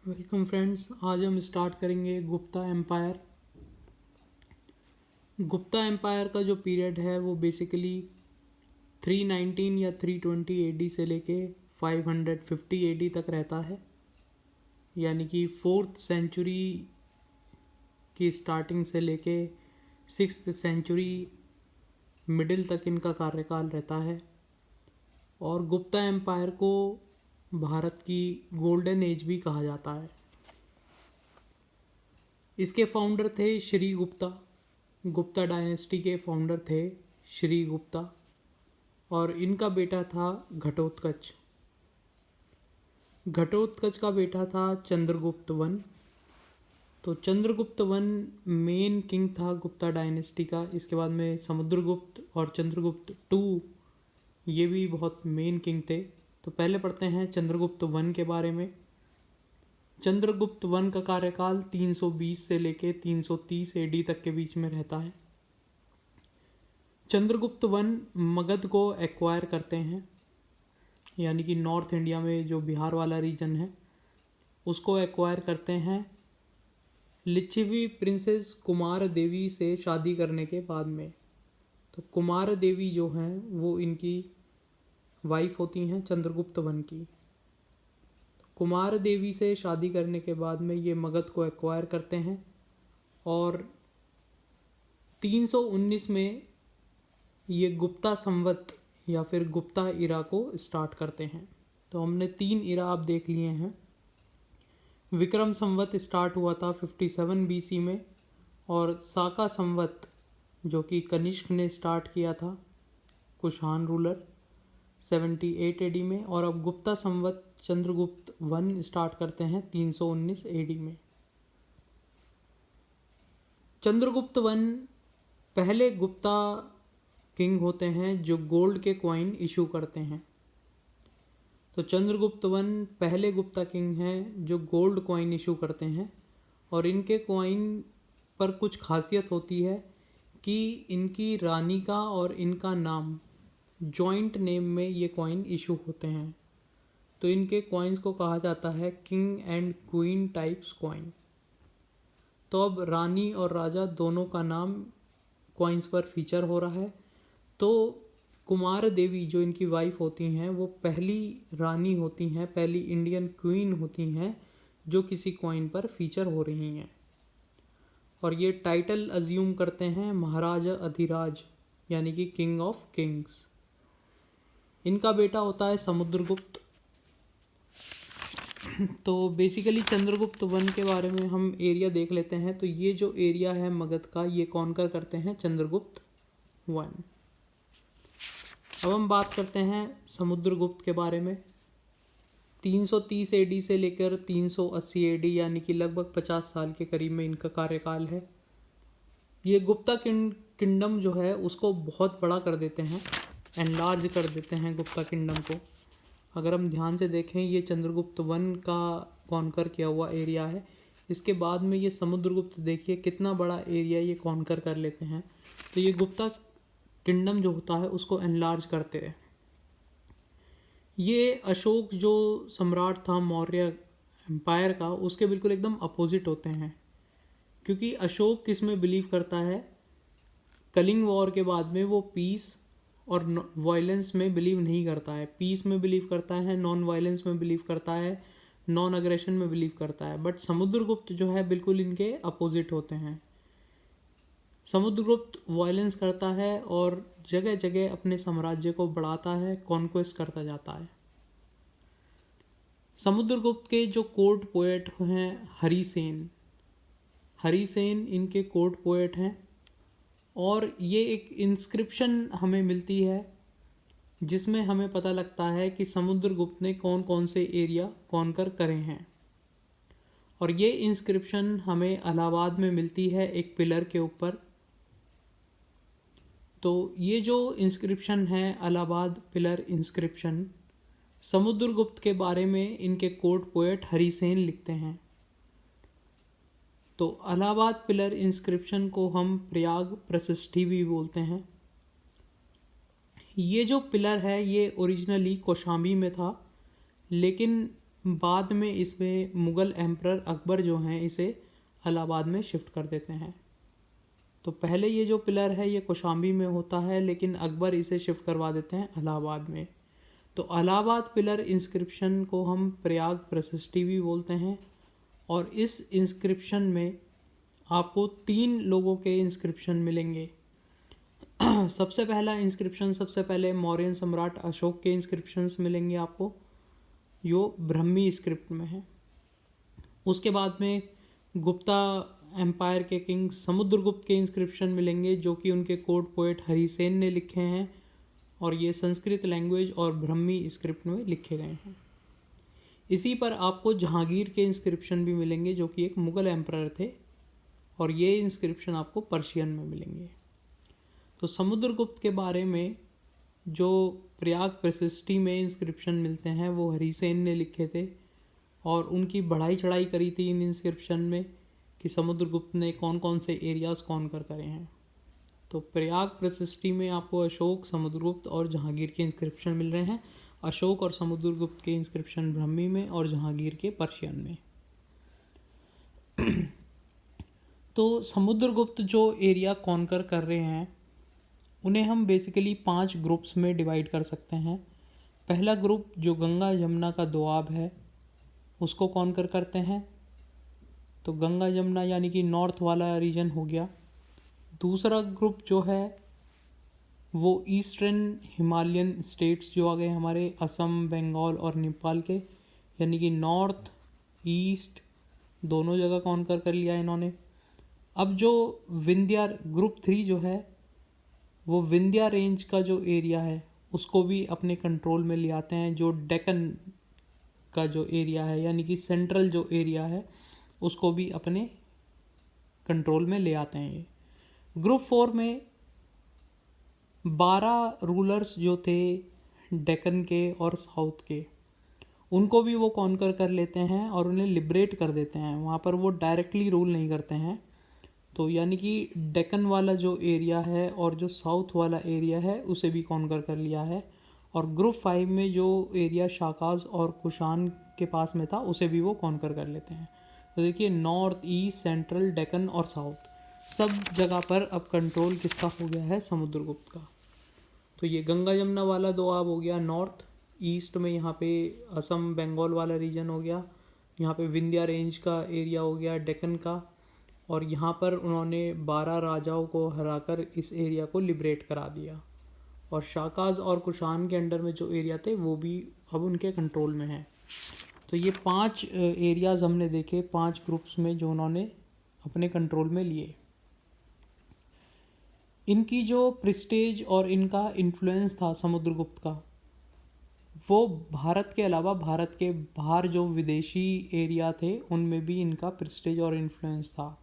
Welcome friends. आज हम start करेंगे गुप्ता एम्पायर। गुप्ता एम्पायर का जो पीरियड है वो बेसिकली 319 या 320 एडी से लेके 550 एडी तक रहता है, यानी कि 4th सेंचुरी की स्टार्टिंग से लेके 6th सेंचुरी मिडिल तक इनका कार्यकाल रहता है। और गुप्ता एम्पायर को भारत की गोल्डन एज भी कहा जाता है। इसके फाउंडर थे श्री गुप्ता। गुप्ता डायनेस्टी के फाउंडर थे श्री गुप्ता और इनका बेटा था घटोत्कच। घटोत्कच का बेटा था चंद्रगुप्त वन। तो चंद्रगुप्त वन मेन किंग था गुप्ता डायनेस्टी का। इसके बाद में समुद्रगुप्त और चंद्रगुप्त टू ये भी बहुत मेन किंग थे। तो पहले पढ़ते हैं चंद्रगुप्त वन के बारे में। चंद्रगुप्त वन का कार्यकाल 320 से लेके 330 एडी तक के बीच में रहता है। चंद्रगुप्त वन मगध को एक्वायर करते हैं, यानी कि नॉर्थ इंडिया में जो बिहार वाला रीजन है उसको एक्वायर करते हैं लिच्छवी प्रिंसेस कुमार देवी से शादी करने के बाद में। तो कुमार देवी जो हैं वो इनकी वाइफ होती हैं चंद्रगुप्त वन की। कुमार देवी से शादी करने के बाद में ये मगध को एक्वायर करते हैं और 319 में ये गुप्ता संवत या फिर गुप्ता इरा को स्टार्ट करते हैं। तो हमने 3 इरा आप देख लिए हैं। विक्रम संवत स्टार्ट हुआ था 57 बीसी में और साका संवत जो कि कनिष्क ने स्टार्ट किया था, कुषाण रूलर, 78 एडी में। और अब गुप्ता संवत चंद्रगुप्त वन स्टार्ट करते हैं 319 एडी में। चंद्रगुप्त वन पहले गुप्ता किंग होते हैं जो गोल्ड के कॉइन इशू करते हैं। तो चंद्रगुप्त वन पहले गुप्ता किंग हैं जो गोल्ड कॉइन इशू करते हैं और इनके कॉइन पर कुछ खासियत होती है कि इनकी रानी का और इनका नाम जॉइंट नेम में ये कॉइन इशू होते हैं। तो इनके कॉइन्स को कहा जाता है king and queen types coin. तो अब रानी और राजा दोनों का नाम कॉइन्स पर फीचर हो रहा है। तो कुमार देवी जो इनकी वाइफ होती हैं वो पहली रानी होती हैं, पहली इंडियन क्वीन होती हैं जो किसी कॉइन पर फीचर हो रही हैं। और ये टाइटल अज्यूम करते हैं महाराजा अधिराज, यानी कि किंग ऑफ किंग्स। इनका बेटा होता है समुद्रगुप्त। तो बेसिकली चंद्रगुप्त वन के बारे में हम एरिया देख लेते हैं। तो ये जो एरिया है मगध का ये कॉन्कर करते हैं चंद्रगुप्त वन। अब हम बात करते हैं समुद्रगुप्त के बारे में। 330 एडी से लेकर 380 एडी यानी कि लगभग 50 साल के करीब में इनका कार्यकाल है। ये गुप्ता किंगडम जो है उसको बहुत बड़ा कर देते हैं, एनलार्ज कर देते हैं गुप्ता किंगडम को। अगर हम ध्यान से देखें ये चंद्रगुप्त वन का कॉन्कर किया हुआ एरिया है। इसके बाद में ये समुद्रगुप्त देखिए कितना बड़ा एरिया ये कॉन्कर कर लेते हैं। तो ये गुप्ता किंगडम जो होता है उसको एनलार्ज करते हैं। ये अशोक जो सम्राट था मौर्य एम्पायर का उसके बिल्कुल एकदम अपोजिट होते हैं, क्योंकि अशोक किस में बिलीव करता है, कलिंग वॉर के बाद में वो पीस और वायलेंस में बिलीव नहीं करता है। पीस में बिलीव करता है, नॉन वायलेंस में बिलीव करता है, नॉन अग्रेशन में बिलीव करता है। बट समुद्रगुप्त जो है बिल्कुल इनके अपोजिट होते हैं। समुद्रगुप्त वायलेंस करता है और जगह जगह अपने साम्राज्य को बढ़ाता है, कॉन्क्वेस्ट करता जाता है। समुद्रगुप्त के जो कोर्ट पोएट हैं हरिसेन, हरिसेन इनके कोर्ट पोएट हैं। और ये एक इंस्क्रिप्शन हमें मिलती है जिसमें हमें पता लगता है कि समुद्रगुप्त ने कौन कौन से एरिया कॉन्कर करे हैं। और ये इंस्क्रिप्शन हमें इलाहाबाद में मिलती है एक पिलर के ऊपर। तो ये जो इंस्क्रिप्शन है इलाहाबाद पिलर इंस्क्रिप्शन, समुद्रगुप्त के बारे में इनके कोर्ट पोएट हरिसेन लिखते हैं। तो इलाहाबाद पिलर इंस्क्रिप्शन को हम प्रयाग प्रशिष्टि भी बोलते हैं। ये जो पिलर है ये ओरिजिनली कौशाम्बी में था, लेकिन बाद में इसमें मुग़ल एम्परर अकबर जो हैं इसे इलाहाबाद में शिफ्ट कर देते हैं। तो पहले ये जो पिलर है ये कौशाम्बी में होता है, लेकिन अकबर इसे शिफ्ट करवा देते हैं इलाहाबाद में। तो इलाहाबाद पिलर इंस्क्रिप्शन को हम प्रयाग प्रशस्ति भी बोलते हैं। और इस इंस्क्रिप्शन में आपको 3 लोगों के इंस्क्रिप्शन मिलेंगे। सबसे पहला इंस्क्रिप्शन, सबसे पहले मौर्यन सम्राट अशोक के इंस्क्रिप्शंस मिलेंगे आपको, जो ब्रह्मी स्क्रिप्ट में है। उसके बाद में गुप्ता एम्पायर के किंग समुद्रगुप्त के इंस्क्रिप्शन मिलेंगे, जो कि उनके कोर्ट पोएट हरिसेन ने लिखे हैं, और ये संस्कृत लैंग्वेज और ब्रह्मी स्क्रिप्ट में लिखे गए हैं। इसी पर आपको जहांगीर के इंस्क्रिप्शन भी मिलेंगे, जो कि एक मुग़ल एम्परर थे, और ये इंस्क्रिप्शन आपको पर्शियन में मिलेंगे। तो समुद्रगुप्त के बारे में जो प्रयाग प्रशस्ति में इंस्क्रिप्शन मिलते हैं वो हरिसेन ने लिखे थे, और उनकी बढ़ाई चढ़ाई करी थी इन इंस्क्रिप्शन में कि समुद्रगुप्त ने कौन कौन से एरियाज़ कॉन्कर करे हैं। तो प्रयाग प्रशस्ति में आपको अशोक, समुद्रगुप्त और जहांगीर के इंस्क्रिप्शन मिल रहे हैं। अशोक और समुद्रगुप्त के इंस्क्रिप्शन ब्रह्मी में और जहांगीर के पर्शियन में। तो समुद्रगुप्त जो एरिया कॉन्कर कर रहे हैं उन्हें हम बेसिकली 5 ग्रुप्स में डिवाइड कर सकते हैं। पहला ग्रुप जो गंगा यमुना का दोआब है उसको कॉन्कर करते हैं, तो गंगा यमुना यानी कि नॉर्थ वाला रीजन हो गया। दूसरा ग्रुप जो है वो ईस्टर्न हिमालयन स्टेट्स जो आ गए हमारे, असम, बंगाल और नेपाल के, यानी कि नॉर्थ ईस्ट दोनों जगह कॉन्कर कर लिया इन्होंने। अब जो विंध्या ग्रुप 3 जो है वो विंध्या रेंज का जो एरिया है उसको भी अपने कंट्रोल में ले आते हैं। जो डेक्कन का जो एरिया है यानी कि सेंट्रल जो एरिया है उसको भी अपने कंट्रोल में ले आते हैं ये। ग्रुप 4 में 12 रूलर्स जो थे डेक्कन के और साउथ के, उनको भी वो कॉन्कर कर लेते हैं और उन्हें लिबरेट कर देते हैं। वहाँ पर वो डायरेक्टली रूल नहीं करते हैं। तो यानी कि डेक्कन वाला जो एरिया है और जो साउथ वाला एरिया है उसे भी कॉन्कर कर लिया है। और ग्रुप 5 में जो एरिया शाकाज और कुशान के पास में था उसे भी वो कॉन्कर कर लेते हैं। तो देखिए नॉर्थ, ईस्ट, सेंट्रल, डेक्कन और साउथ सब जगह पर अब कंट्रोल किसका हो गया है, समुद्रगुप्त का। तो ये गंगा यमुना वाला दोआब हो गया नॉर्थ ईस्ट में, यहाँ पे असम बंगाल वाला रीजन हो गया, यहाँ पे विंध्या रेंज का एरिया हो गया डेक्कन का, और यहाँ पर उन्होंने 12 राजाओं को हराकर इस एरिया को लिबरेट करा दिया। और शाकाज और कुशान के अंडर में जो एरिया थे वो भी अब उनके कंट्रोल में है। तो ये 5 एरियाज़ हमने देखे 5 ग्रुप्स में जो उन्होंने अपने कंट्रोल में लिए। इनकी जो प्रेस्टीज और इनका इन्फ्लुएंस था समुद्रगुप्त का, वो भारत के अलावा भारत के बाहर जो विदेशी एरिया थे उनमें भी इनका प्रेस्टीज और इन्फ्लुएंस था।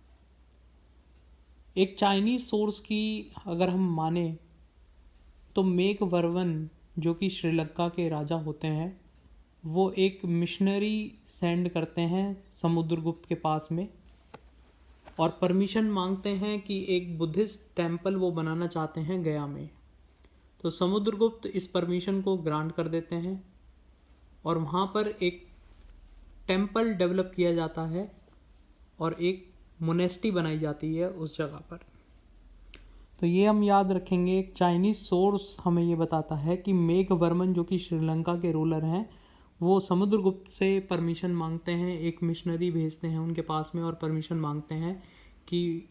एक चाइनीज़ सोर्स की अगर हम माने तो मेघवर्मन जो कि श्रीलंका के राजा होते हैं वो एक मिशनरी सेंड करते हैं समुद्रगुप्त के पास में और परमिशन मांगते हैं कि एक बुद्धिस्ट टेम्पल वो बनाना चाहते हैं गया में। तो समुद्रगुप्त इस परमिशन को ग्रांट कर देते हैं और वहाँ पर एक टेम्पल डेवलप किया जाता है और एक मोनेस्टी बनाई जाती है उस जगह पर। तो ये हम याद रखेंगे। एक चाइनीज़ सोर्स हमें ये बताता है कि मेघवर्मन जो कि श्रीलंका के रूलर हैं वो समुद्रगुप्त से परमिशन मांगते हैं, एक मिशनरी भेजते हैं उनके पास में और परमिशन मांगते हैं कि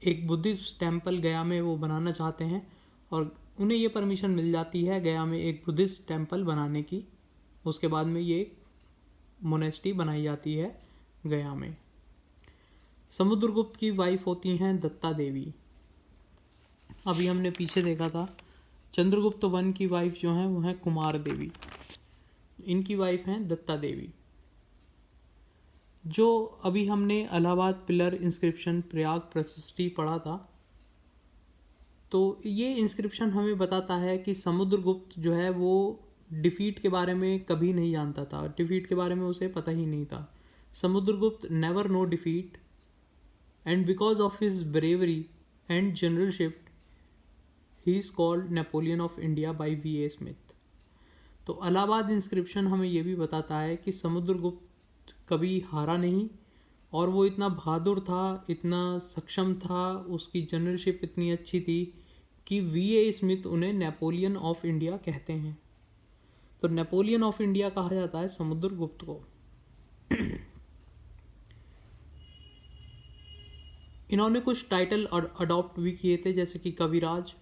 एक बुद्धिस्ट टेम्पल गया में वो बनाना चाहते हैं, और उन्हें ये परमिशन मिल जाती है गया में एक बुद्धिस्ट टेम्पल बनाने की। उसके बाद में ये मोनेस्टी बनाई जाती है गया में। समुद्रगुप्त की वाइफ होती हैं दत्ता देवी। अभी हमने पीछे देखा था चंद्रगुप्त वन की वाइफ जो हैं वो हैं कुमार देवी, इनकी वाइफ हैं दत्ता देवी। जो अभी हमने इलाहाबाद पिलर इंस्क्रिप्शन प्रयाग प्रशस्ति पढ़ा था, तो ये इंस्क्रिप्शन हमें बताता है कि समुद्रगुप्त जो है वो डिफीट के बारे में कभी नहीं जानता था, डिफीट के बारे में उसे पता ही नहीं था। Samudragupta never know defeat and because of his bravery and generalship he is called Napoleon of India by V A Smith. तो इलाहाबाद इंस्क्रिप्शन हमें ये भी बताता है कि समुद्रगुप्त कभी हारा नहीं, और वो इतना बहादुर था, इतना सक्षम था, उसकी जनरलशिप इतनी अच्छी थी कि वीए स्मिथ उन्हें नेपोलियन ऑफ इंडिया कहते हैं। तो नेपोलियन ऑफ इंडिया कहा जाता है समुद्रगुप्त को। इन्होंने कुछ टाइटल अडॉप्ट भी किए थे, जैसे कि कविराज,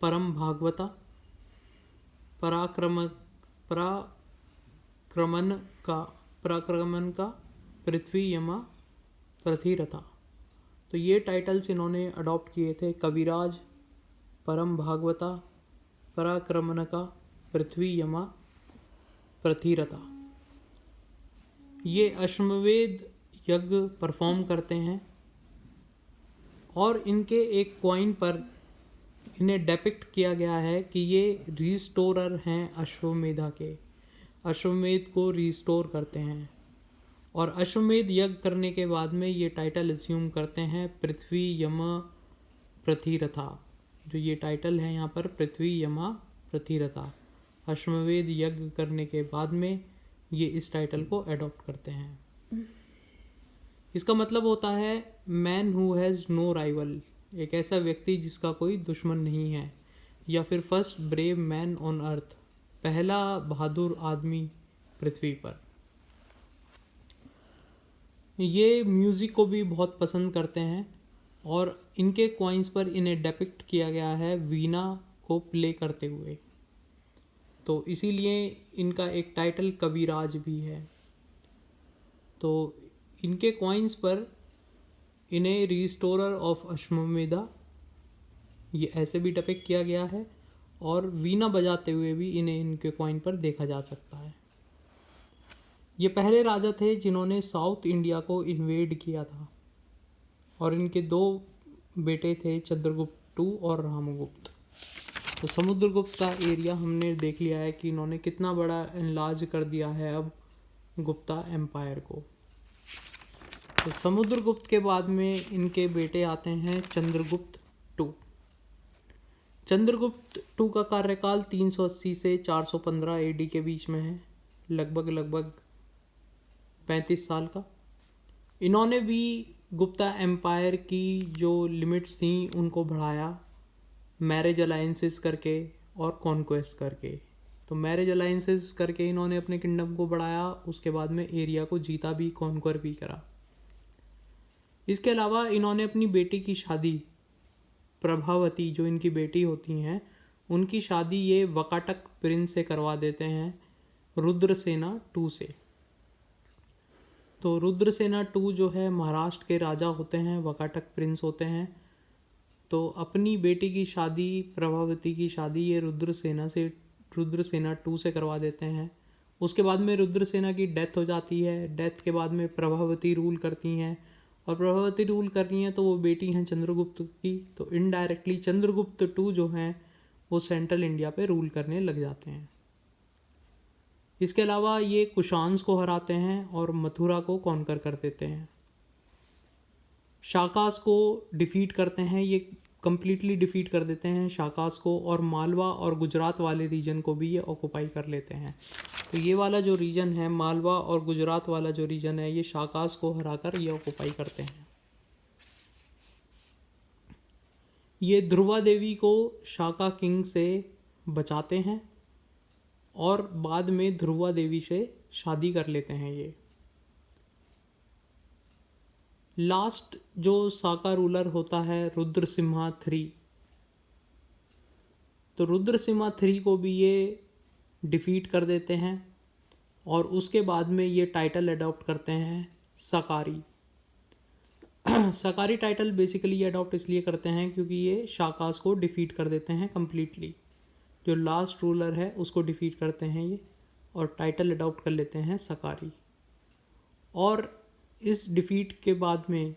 परम भागवता, पराक्रमन का, पृथ्वी यमा, प्रथिरथा। तो ये टाइटल्स इन्होंने अडॉप्ट किए थे, कविराज, परम भागवता, पराक्रमन का, पृथ्वी यमा, प्रथिरथा। ये अश्वमेध यज्ञ परफॉर्म करते हैं, और इनके एक कॉइन पर इन्हें डेपिक्ट किया गया है कि ये रिस्टोरर हैं अश्वमेधा के, अश्वमेध को रिस्टोर करते हैं। और अश्वमेध यज्ञ करने के बाद में ये टाइटल अज्यूम करते हैं पृथ्वी यम प्रथिरथा। जो ये टाइटल है यहाँ पर पृथ्वी यमा प्रथिरथा, अश्वमेध यज्ञ करने के बाद में ये इस टाइटल को एडॉप्ट करते हैं। इसका मतलब होता है man who has no rival, एक ऐसा व्यक्ति जिसका कोई दुश्मन नहीं है, या फिर first brave man on earth, पहला बहादुर आदमी पृथ्वी पर। ये म्यूज़िक को भी बहुत पसंद करते हैं, और इनके कॉइन्स पर इन्हें डेपिक्ट किया गया है वीणा को प्ले करते हुए। तो इसीलिए इनका एक टाइटल कविराज भी है। तो इनके कॉइन्स पर इन्हें रिस्टोरर ऑफ अश्वमेधा ये ऐसे भी डिपिक्ट किया गया है, और वीणा बजाते हुए भी इन्हें इनके कॉइन पर देखा जा सकता है। ये पहले राजा थे जिन्होंने साउथ इंडिया को इन्वेड किया था, और इनके 2 बेटे थे, चंद्रगुप्त II और रामगुप्त। तो समुद्रगुप्त का एरिया हमने देख लिया है कि इन्होंने कितना बड़ा एनलार्ज कर दिया है अब गुप्ता एम्पायर को। तो समुद्रगुप्त के बाद में इनके बेटे आते हैं चंद्रगुप्त II। चंद्रगुप्त II का कार्यकाल 380 से 415 AD के बीच में है, लगभग 35 साल का। इन्होंने भी गुप्ता एम्पायर की जो लिमिट्स थी उनको बढ़ाया, मैरिज अलाइंसेस करके और कॉन्क्वेस्ट करके। तो मैरिज अलाइंसेस करके इन्होंने अपने किंगडम को बढ़ाया, उसके बाद में एरिया को जीता भी, कॉन्क्वर भी करा। इसके अलावा इन्होंने अपनी बेटी की शादी, प्रभावती जो इनकी बेटी होती हैं, उनकी शादी ये वकाटक प्रिंस से करवा देते हैं, रुद्रसेना II से। तो रुद्रसेना II जो है महाराष्ट्र के राजा होते हैं, वकाटक प्रिंस होते हैं। तो अपनी बेटी की शादी, प्रभावती की शादी ये रुद्रसेना II से करवा देते हैं। उसके बाद में रुद्रसेना की डेथ हो जाती है। डेथ के बाद में प्रभावती रूल करती हैं, और प्रभावती रूल कर रही हैं तो वो बेटी हैं चंद्रगुप्त की। तो इनडायरेक्टली चंद्रगुप्त II जो हैं वो सेंट्रल इंडिया पे रूल करने लग जाते हैं। इसके अलावा ये कुशान्स को हराते हैं और मथुरा को कॉन्कर कर देते हैं। शाकास को डिफीट करते हैं, ये कम्प्लीटली डिफीट कर देते हैं शाकास को, और मालवा और गुजरात वाले रीजन को भी ये ऑक्युपाई कर लेते हैं। तो ये वाला जो रीजन है, मालवा और गुजरात वाला जो रीजन है, ये शाकास को हराकर ये ऑक्युपाई करते हैं। ये ध्रुवा देवी को शाका किंग से बचाते हैं, और बाद में ध्रुवा देवी से शादी कर लेते हैं ये। लास्ट जो साका रूलर होता है रुद्रसिम्हा III। तो रुद्रसिम्हा III को भी ये डिफीट कर देते हैं, और उसके बाद में ये टाइटल अडॉप्ट करते हैं सकारी। सकारी टाइटल बेसिकली ये अडॉप्ट इसलिए करते हैं क्योंकि ये शाकास को डिफीट कर देते हैं कम्प्लीटली। जो लास्ट रूलर है उसको डिफीट करते हैं ये, और टाइटल अडॉप्ट कर लेते हैं सकारी। और इस डिफीट के बाद में,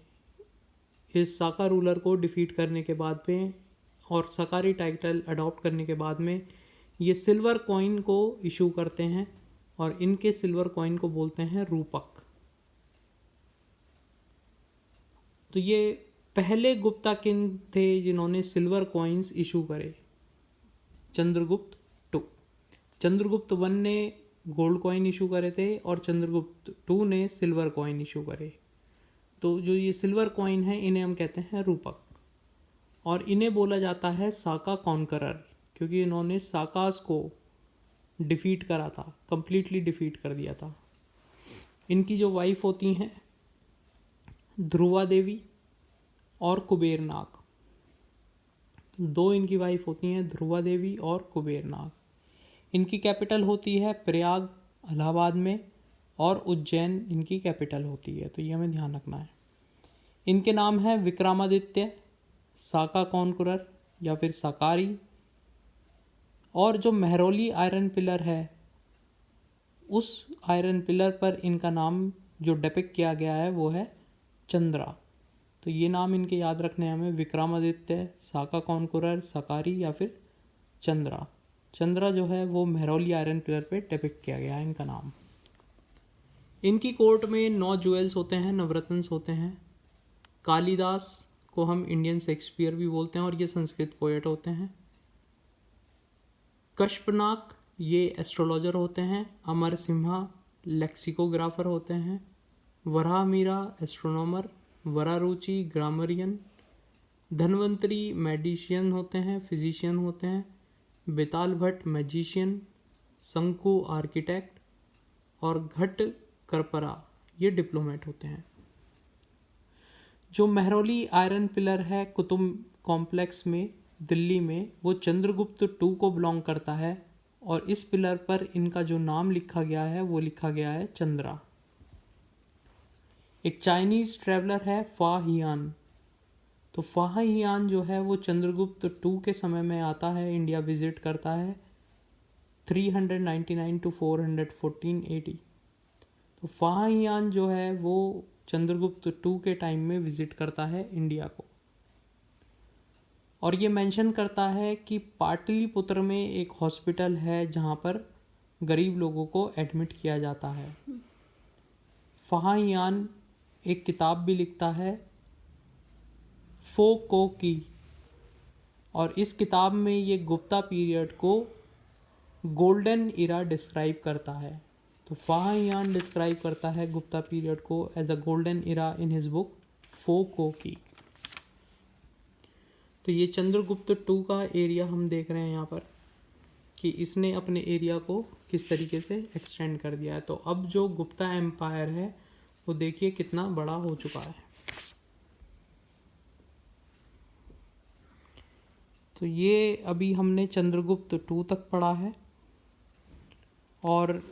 इस साका रूलर को डिफीट करने के बाद में और सकारी टाइटल अडॉप्ट करने के बाद में, ये सिल्वर कॉइन को इशू करते हैं, और इनके सिल्वर कॉइन को बोलते हैं रूपक। तो ये पहले गुप्ता किंग थे जिन्होंने सिल्वर कॉइन्स इशू करे, चंद्रगुप्त II। चंद्रगुप्त वन ने गोल्ड कॉइन इशू करे थे और चंद्रगुप्त टू ने सिल्वर कॉइन इशू करे। तो जो ये सिल्वर कॉइन है इन्हें हम कहते हैं रूपक, और इन्हें बोला जाता है साका कॉन्करर, क्योंकि इन्होंने साकास को डिफीट करा था, कंप्लीटली डिफीट कर दिया था। इनकी जो वाइफ होती हैं ध्रुवा देवी और कुबेर नाग, दो इनकी वाइफ होती हैं ध्रुवा देवी और कुबेर नाग। इनकी कैपिटल होती है प्रयाग इलाहाबाद में, और उज्जैन इनकी कैपिटल होती है, तो ये हमें ध्यान रखना है। इनके नाम हैं विक्रमादित्य, साका कॉन्करर या फिर साकारी, और जो मेहरौली आयरन पिलर है उस आयरन पिलर पर इनका नाम जो डिपिक्ट किया गया है वो है चंद्रा। तो ये नाम इनके याद रखने हैं हमें, विक्रमादित्य, साका कॉन्करर, सकारी या फिर चंद्रा। चंद्रा जो है वो मेहरौली आयरन पिलर पे डिपिक्ट किया गया है इनका नाम। इनकी कोर्ट में 9 ज्वेल्स होते हैं, नवरत्न होते हैं। कालिदास को हम इंडियन शेक्सपियर भी बोलते हैं और ये संस्कृत पोएट होते हैं। कश्यपनाग ये एस्ट्रोलॉजर होते हैं। अमर सिम्हा लेक्सिकोग्राफर होते हैं। वराहमिहिर एस्ट्रोनॉमर, वरारुचि ग्रामरियन, धन्वंतरी मैजिशियन होते हैं, फिजिशियन होते हैं। बेताल भट्ट मैजिशियन, शंकु आर्किटेक्ट और घट करपरा ये डिप्लोमेट होते हैं। जो मेहरौली आयरन पिलर है कुतुब कॉम्प्लेक्स में दिल्ली में, वो चंद्रगुप्त टू को बिलोंग करता है, और इस पिलर पर इनका जो नाम लिखा गया है वो लिखा गया है चंद्रा। एक चाइनीज़ ट्रैवलर है फा हियान, तो फा हियान जो है वो चंद्रगुप्त टू के समय में आता है, इंडिया विजिट करता है 399 to 414 AD। तो फा हियान जो है वो चंद्रगुप्त टू के टाइम में विजिट करता है इंडिया को, और ये मेंशन करता है कि पाटलिपुत्र में एक हॉस्पिटल है जहाँ पर गरीब लोगों को एडमिट किया जाता है। फा हियान एक किताब भी लिखता है फो को की, और इस किताब में ये गुप्ता पीरियड को गोल्डन इरा डिस्क्राइब करता है। तो फा हियान डिस्क्राइब करता है गुप्ता पीरियड को as a golden era in his book Fo Kuo Ki. तो ये चंद्रगुप्त टू का एरिया हम देख रहे हैं यहाँ पर कि इसने अपने एरिया को किस तरीके से एक्सटेंड कर दिया है। तो अब जो गुप्ता एम्पायर है वो देखिए कितना बड़ा हो चुका है। तो ये अभी हमने चंद्रगुप्त टू तक पढ़ा है, और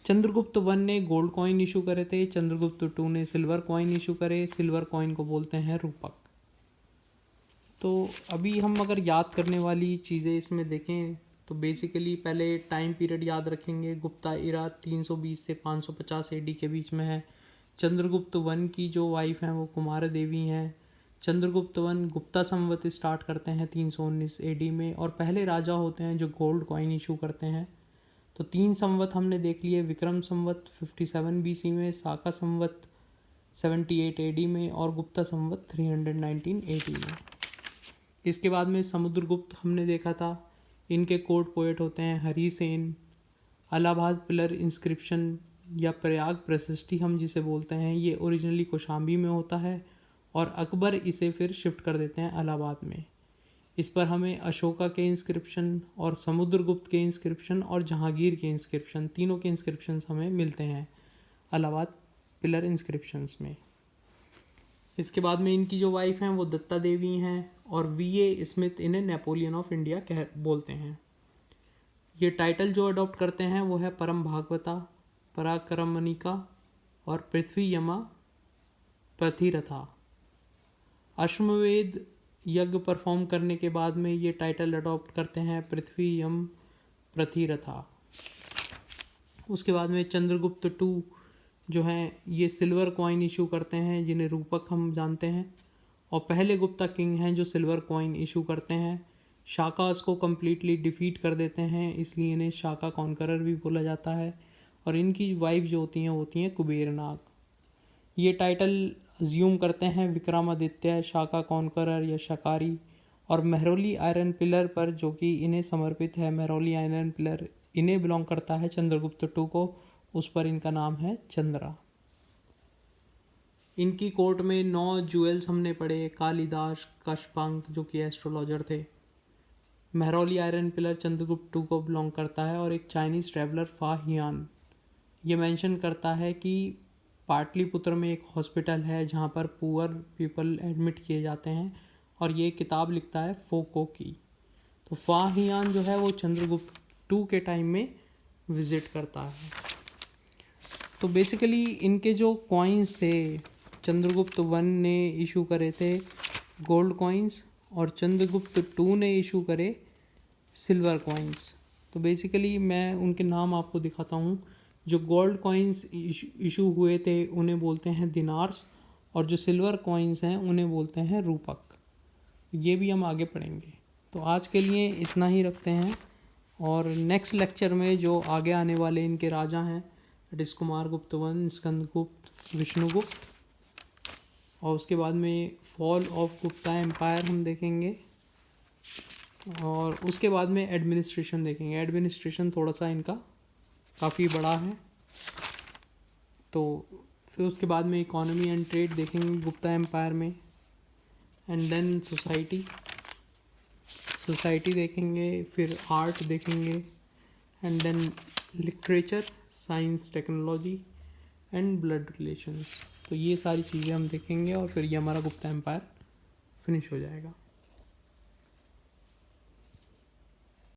चंद्रगुप्त वन ने गोल्ड कॉइन इशू करे थे, चंद्रगुप्त टू ने सिल्वर कॉइन इशू करे। सिल्वर कॉइन को बोलते हैं रूपक। तो अभी हम अगर याद करने वाली चीज़ें इसमें देखें तो बेसिकली पहले टाइम पीरियड याद रखेंगे। गुप्ता इरा 320 से 550 AD के बीच में है। चंद्रगुप्त वन की जो वाइफ हैं वो कुमार देवी हैं। चंद्रगुप्त वन गुप्ता संवत स्टार्ट करते हैं 319 AD में, और पहले राजा होते हैं जो गोल्ड कॉइन इशू करते हैं। तो 3 संवत हमने देख लिए, विक्रम संवत 57 BC में, साका संवत 78 AD में, और गुप्ता संवत 319 AD में। इसके बाद में समुद्रगुप्त हमने देखा था। इनके कोर्ट पोएट होते हैं हरिसेन। इलाहाबाद पिलर इंस्क्रिप्शन या प्रयाग प्रशस्ति हम जिसे बोलते हैं, ये ओरिजिनली कौशाम्बी में होता है, और अकबर इसे फिर शिफ्ट कर देते हैं इलाहाबाद में। इस पर हमें अशोका के इंस्क्रिप्शन और समुद्रगुप्त के इंस्क्रिप्शन और जहांगीर के इंस्क्रिप्शन, तीनों के इंस्क्रिप्शंस हमें मिलते हैं इलाहाबाद पिलर इंस्क्रिप्शंस में। इसके बाद में इनकी जो वाइफ हैं वो दत्ता देवी हैं, और VA स्मिथ इन्हें नेपोलियन ऑफ इंडिया कह बोलते हैं। ये टाइटल जो अडॉप्ट करते हैं वो है परम भागवता, पराक्रमणिका और पृथ्वी यमा प्रतिरथा। अश्वमेध यज्ञ परफॉर्म करने के बाद में ये टाइटल अडॉप्ट करते हैं पृथ्वी यम प्रतिरथा। उसके बाद में चंद्रगुप्त टू जो हैं ये सिल्वर कॉइन इशू करते हैं, जिन्हें रूपक हम जानते हैं, और पहले गुप्ता किंग हैं जो सिल्वर कॉइन इशू करते हैं। शाकास को कम्प्लीटली डिफीट कर देते हैं, इसलिए इन्हें शाका कॉन्करर भी बोला जाता है, और इनकी वाइफ जो होती हैं कुबेर नाग। ये टाइटल अज्यूम करते हैं विक्रमादित्य, शाका कॉन्करर या शकारी, और मेहरौली आयरन पिलर पर जो कि इन्हें समर्पित है। मेहरौली आयरन पिलर इन्हें बिलोंग करता है चंद्रगुप्त टू को, उस पर इनका नाम है चंद्रा। इनकी कोर्ट में 9 ज्वेल्स हमने पढ़े, कालिदास, कशपांक जो कि एस्ट्रोलॉजर थे, Mehrauli iron pillar Chandragupta two को बिलोंग करता है, और एक चाइनीज़ ट्रैवलर फा हियान ये मेंशन करता है कि पाटलिपुत्र में एक हॉस्पिटल है जहाँ पर पुअर पीपल एडमिट किए जाते हैं, और ये किताब लिखता है फोको की। तो फा हियान जो है वो चंद्रगुप्त टू के टाइम में विज़िट करता है। तो बेसिकली इनके जो कॉइन्स थे, चंद्रगुप्त वन ने इशू करे थे गोल्ड कॉइन्स, और चंद्रगुप्त टू ने इशू करे सिल्वर कॉइन्स। तो बेसिकली मैं उनके नाम आपको दिखाता हूँ। जो गोल्ड कॉइन्स इशू हुए थे उन्हें बोलते हैं दिनार्स, और जो सिल्वर कॉइन्स हैं उन्हें बोलते हैं रूपक। ये भी हम आगे पढ़ेंगे। तो आज के लिए इतना ही रखते हैं, और नेक्स्ट लेक्चर में जो आगे आने वाले इनके राजा हैं, दैट इज़ कुमार गुप्त वन, स्कंदगुप्त, विष्णुगुप्त, और उसके बाद में फॉल ऑफ गुप्ता एम्पायर हम देखेंगे, और उसके बाद में एडमिनिस्ट्रेशन देखेंगे। एडमिनिस्ट्रेशन थोड़ा सा इनका काफ़ी बड़ा है। तो फिर उसके बाद में इकोनॉमी एंड ट्रेड देखेंगे गुप्ता एम्पायर में, एंड देन सोसाइटी देखेंगे, फिर आर्ट देखेंगे, and then literature, science, technology and blood relations. तो ये सारी चीज़ें हम देखेंगे, और फिर ये हमारा गुप्ता एम्पायर फिनिश हो जाएगा।